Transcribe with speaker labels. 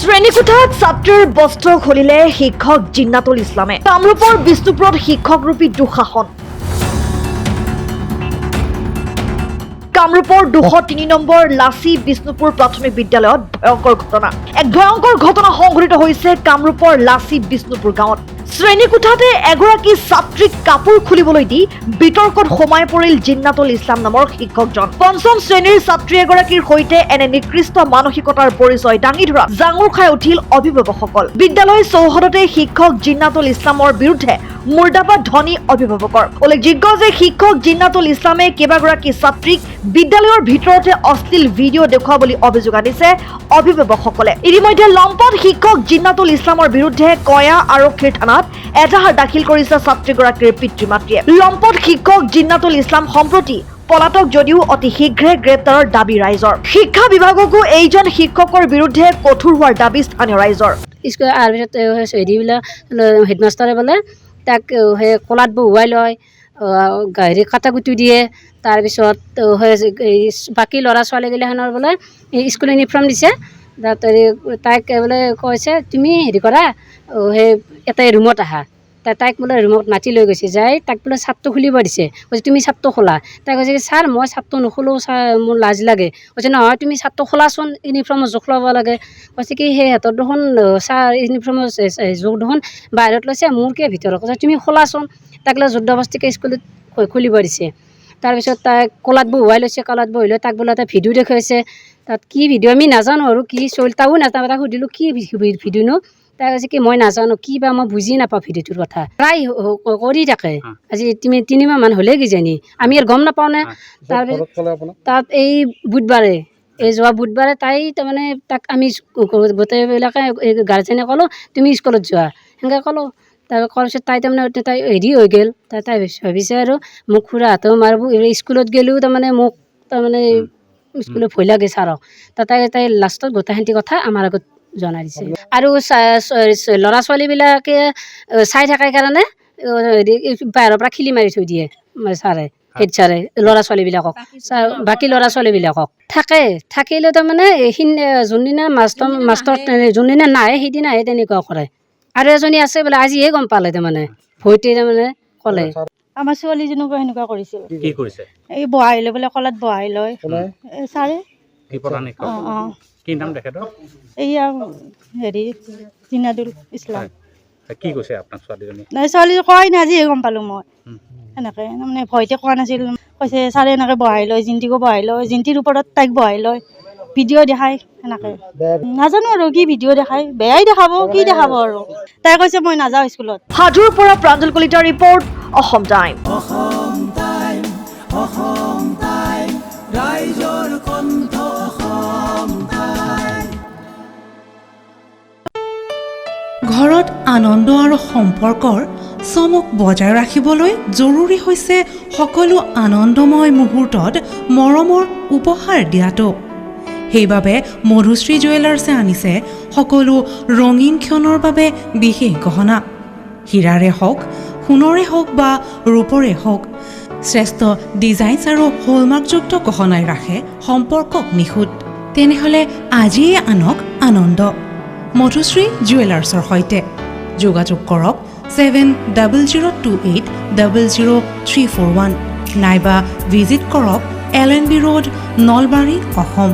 Speaker 1: শ্ৰেণীকোঠাত ছাত্ৰীৰ বস্ত্ৰ খুলিলে শিক্ষক জিন্নাতুল ইছলামে। কামৰূপৰ বিষ্ণুপুৰত শিক্ষকৰূপী দুঃশাসন। কামৰূপৰ 203 নম্বৰ লাচি বিষ্ণুপুৰ প্ৰাথমিক বিদ্যালয়ত ভয়ংকৰ ঘটনা। এক ভয়ংকৰ ঘটনা সংঘটিত হৈছে কামৰূপৰ লাচি বিষ্ণুপুৰ গাঁৱত। শ্ৰেণীকোঠাতে এগৰাকী ছাত্ৰীক কাপোৰ খুলিবলৈ দি বিতৰ্কত সোমাই পৰিল জিন্নাতুল ইছলাম নামৰ শিক্ষকজন। পঞ্চম শ্ৰেণীৰ ছাত্ৰী এগৰাকীৰ সৈতে এনে নিকৃষ্ট মানসিকতাৰ পৰিচয় দাঙি ধৰা জাঙুৰ খাই উঠিল অভিভাৱকসকল। বিদ্যালয় চৌহদতে শিক্ষক জিন্নাতুল ইছলামৰ বিৰুদ্ধে মুৰ্দাবাদ ধ্বনি অভিভাৱকৰ। উল্লেখযোগ্য যে শিক্ষক জিন্নাতুল ইছলামে কেইবাগৰাকী ছাত্ৰীক বিদ্যালয়ৰ ভিতৰতে অশ্লীল ভিডিঅ' দেখুওৱা বুলি অভিযোগ আনিছে অভিভাৱকসকলে। ইতিমধ্যে লম্পট শিক্ষক জিন্নাতুল ইছলামৰ বিৰুদ্ধে কয়া আৰক্ষীৰ থানাত এজাহাৰ দাখিল কৰিছে ছাত্ৰীগৰাকীৰ পিতৃ মাতৃয়ে। লম্পট শিক্ষক জিন্নাতুল ইছলাম সম্প্ৰতি পলাতক যদিও অতি শীঘ্ৰে গ্ৰেপ্তাৰৰ দাবী ৰাইজৰ। শিক্ষা বিভাগকো এইজন শিক্ষকৰ বিৰুদ্ধে কঠোৰ হোৱাৰ দাবী স্থানীয় ৰাইজৰ।
Speaker 2: স্কুল হেডমাষ্টাৰে বোলে তাক সেই কলাত বহুৱাই লয়, হেৰি কাটাকুটি দিয়ে। তাৰপিছত বাকী ল'ৰা ছোৱালীগিলাখনৰ বোলে স্কুল ইউনিফৰ্ম দিছে, তাইক বোলে কৈছে তুমি হেৰি কৰা সেই এটা ৰুমত আহা। তাইক বোলে ৰুমত মাতি লৈ গৈছে, যাই তাক বোলে চাপটো খুলিব দিছে। কৈছে তুমি চাপটো খোলা। তাই কৈছে কি ছাৰ মই চাপটো নোখোলোঁ, ছাৰ মোৰ লাজ লাগে। কৈছে নহয় তুমি চাপটো খোলাচোন, ইউনিফৰ্মৰ জোখ ল'ব লাগে। কৈছে কি সেই হাতত দেখোন ছাৰ ইউনিফৰ্মৰ জোখ দেখোন বাহিৰত লৈছে, মোৰ কিয় ভিতৰত। কৈছে তুমি খোলাচোন। তাক বোলে জোৰদবস্তিকে স্কুলত খুলিব দিছে। তাৰপিছত তাইক কলাত বহুৱাই লৈছে। কলাত বহি লৈ তাক বোলে এটা ভিডিঅ' দেখুৱাইছে। তাত কি ভিডিঅ' আমি নাজানো আৰু কি চলি, তাও নাজানো। তাক সুধিলোঁ কি ভিডিঅ'নো। তাই কৈছে কি মই নাজানো, কি বা মই বুজি নাপাওঁ ভিডিঅ'টোৰ কথা। প্ৰায় কৰি থাকে, আজি 3 মাহমান হ'লে কিজানি, আমি আৰু গম নাপাওঁ নে। তাৰপিছত তাত এই বুধবাৰে, এই যোৱা বুধবাৰে তাই তাৰমানে তাক আমি গোটেইবিলাকে গাৰ্জেনে ক'লোঁ তুমি স্কুলত যোৱা, সেনেকৈ ক'লোঁ। তাৰ কোৱাৰ পিছত তাই তাৰমানে তাই হেৰি হৈ গ'ল। তাই ভাবিছে আৰু মোক খুৰাহঁতেও মাৰিব, স্কুলত গ'লেও তাৰমানে মোক তাৰমানে স্কুলত ভয় লাগে ছাৰক। তাই লাষ্টত গোটেইখিনি কথা আমাৰ আগত জনাই দিছে। আৰু ল'ৰা ছোৱালীবিলাকে চাই থাকে কাৰণে বাহিৰৰ পৰা খিলি মাৰি থৈ দিয়ে ছাৰে, হেড ছাৰে ল'ৰা ছোৱালীবিলাকক, বাকী ল'ৰা ছোৱালীবিলাকক থাকিলেও তাৰমানে যোনদিনা মাষ্টৰ যোনদিনা নাহে সেইদিনাহে তেনেকুৱা কৰে। আৰু এজনী আছে বোলে আজিহে গম পালে, তাৰমানে ভয়তে তাৰমানে ক'লে।
Speaker 3: আমাৰ ছোৱালীজনকো সেনেকুৱা কৰিছিল। কি কৰিছে? এই বহাই লৈ বোলে কলাত বহাই লয় ছাৰে। কি নাম তেখেতৰ? এইয়া হেৰি জিন্নাতুল ইছলাম। কি কৈছে আপোনাৰ ছোৱালীজনী? নাই ছোৱালী কয় নাই, আজিহে গম পালোঁ মই। সেনেকৈ তাৰমানে ভয়তে কোৱা নাছিল। কৈছে ছাৰে এনেকৈ বহাই লয়, জিন্তিকো বহাই লয়, জিন্তিৰ ওপৰত তাইক বহাই লয়, ভিডিঅ' দেখায় সেনেকৈ। নাজানো আৰু কি ভিডিঅ' দেখায়, বেয়াই দেখাব, কি দেখাব আৰু। তাই কৈছে মই নাযাওঁ স্কুলত।
Speaker 1: হাজোৰ পৰা প্ৰাঞ্জল কলিতাৰ ৰিপৰ্ট, অসম টাইম।
Speaker 4: ঘৰত আনন্দ আৰু সম্পৰ্কৰ চমক বজাই ৰাখিবলৈ জৰুৰী হৈছে সকলো আনন্দময় মুহূৰ্তত মৰমৰ উপহাৰ দিয়াটো। সেইবাবে মধুশ্ৰী জুৱেলাৰ্ছে আনিছে সকলো ৰঙীন ক্ষণৰ বাবে বিশেষ গহনা। হীৰাৰে হওক, সোণৰে হওক বা ৰূপৰে হওক, শ্ৰেষ্ঠ ডিজাইনছ আৰু হলমাৰ্কযুক্ত গহনাই ৰাখে সম্পৰ্কক নিখুঁত। তেনেহ'লে আজিয়ে আনক আনন্দ মধুশ্ৰী জুৱেলাৰ্ছৰ সৈতে। যোগাযোগ কৰক 7002800341 নাইবা ভিজিট কৰক LNB ৰোড, নলবাৰী, অসম।